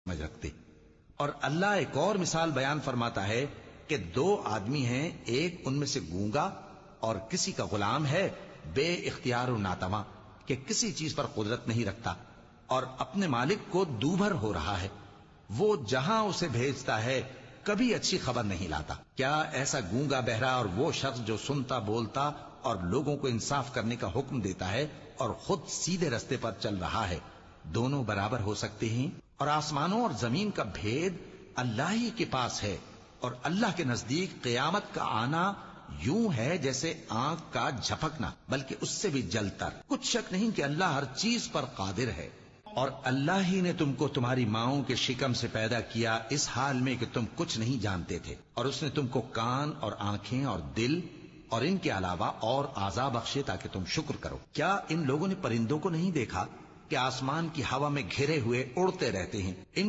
سمجھ رکھتے۔ اور اللہ ایک اور مثال بیان فرماتا ہے کہ دو آدمی ہیں، ایک ان میں سے گونگا اور کسی کا غلام ہے بے اختیار و ناتواں کہ کسی چیز پر قدرت نہیں رکھتا اور اپنے مالک کو دوبھر ہو رہا ہے، وہ جہاں اسے بھیجتا ہے کبھی اچھی خبر نہیں لاتا۔ کیا ایسا گونگا بہرا اور وہ شخص جو سنتا بولتا اور لوگوں کو انصاف کرنے کا حکم دیتا ہے اور خود سیدھے رستے پر چل رہا ہے، دونوں برابر ہو سکتے ہیں؟ اور آسمانوں اور زمین کا بھید اللہ ہی کے پاس ہے، اور اللہ کے نزدیک قیامت کا آنا یوں ہے جیسے آنکھ کا جھپکنا، بلکہ اس سے بھی جلتر۔ کچھ شک نہیں کہ اللہ ہر چیز پر قادر ہے۔ اور اللہ ہی نے تم کو تمہاری ماؤں کے شکم سے پیدا کیا اس حال میں کہ تم کچھ نہیں جانتے تھے، اور اس نے تم کو کان اور آنکھیں اور دل اور ان کے علاوہ اور اعضاء بخشے تاکہ تم شکر کرو۔ کیا ان لوگوں نے پرندوں کو نہیں دیکھا کہ آسمان کی ہوا میں گھرے ہوئے اڑتے رہتے ہیں؟ ان